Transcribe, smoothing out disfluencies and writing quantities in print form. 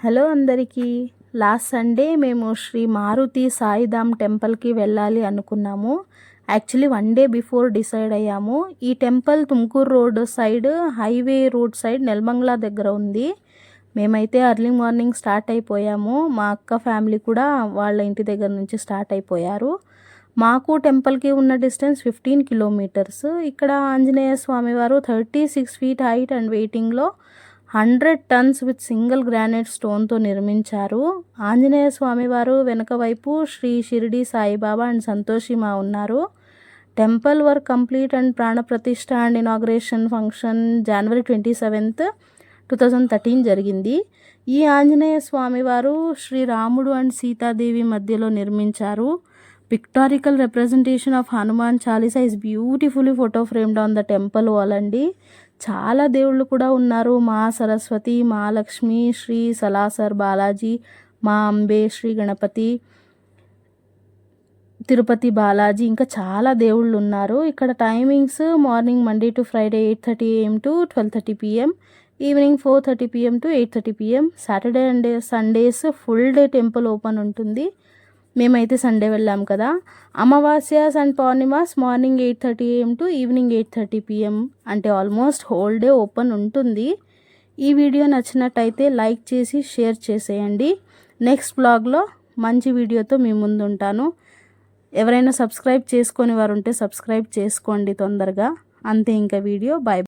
Hello అందరికీ. Last Sunday మేము శ్రీ మారుతి సాయిధామ్ టెంపుల్కి వెళ్ళాలి అనుకున్నాము. యాక్చువల్లీ 1 డే బిఫోర్ డిసైడ్ అయ్యాము. ఈ temple Tumkur road side, highway route side Nelamangala దగ్గర ఉంది. మేమైతే ఎర్లీ మార్నింగ్ స్టార్ట్ అయిపోయాము. మా అక్క ఫ్యామిలీ కూడా వాళ్ళ ఇంటి దగ్గర నుంచి స్టార్ట్ అయిపోయారు. మాకు టెంపుల్కి ఉన్న డిస్టెన్స్ 15 కిలోమీటర్స్. ఇక్కడ ఆంజనేయ స్వామివారు 36 ఫీట్ హైట్ అండ్ వెయిటింగ్లో 100 టన్స్ విత్ సింగిల్ గ్రానైట్ స్టోన్తో నిర్మించారు. ఆంజనేయ స్వామివారు వెనక వైపు శ్రీ షిరిడి సాయిబాబా అండ్ సంతోషిమా ఉన్నారు. టెంపుల్ వర్క్ కంప్లీట్ అండ్ ప్రాణప్రతిష్ఠ అండ్ ఇనాగ్రేషన్ ఫంక్షన్ January 27, 2013 జరిగింది. ఈ ఆంజనేయ స్వామివారు శ్రీరాముడు అండ్ సీతాదేవి మధ్యలో నిర్మించారు. Pictorial representation of Hanuman Chalisa is beautifully photo framed on the temple wall అండి. చాలా దేవుళ్ళు కూడా ఉన్నారు. మా సరస్వతి, మా లక్ష్మి, శ్రీ సలాసర్ బాలాజీ, మా అంబే, శ్రీ గణపతి, తిరుపతి బాలాజీ, ఇంకా చాలా దేవుళ్ళు ఉన్నారు. ఇక్కడ timings morning Monday to Friday 8:30 AM to 12:30 PM, evening 4:30 PM to 8:30 PM. Saturday and Sundays full day temple open ఉంటుంది. మేమైతే సండే వెళ్ళాం కదా. అమావాస్యాస్ అండ్ పౌర్ణిమాస్ morning 8:30 AM to evening 8:30 PM, అంటే ఆల్మోస్ట్ హోల్ డే ఓపెన్ ఉంటుంది. ఈ వీడియో నచ్చినట్టయితే లైక్ చేసి షేర్ చేసేయండి. నెక్స్ట్ బ్లాగ్లో మంచి వీడియోతో మీ ముందు ఉంటాను. ఎవరైనా సబ్స్క్రైబ్ చేసుకొని వారు ఉంటే సబ్స్క్రైబ్ చేసుకోండి తొందరగా. అంతే, ఇంకా వీడియో. బాయ్.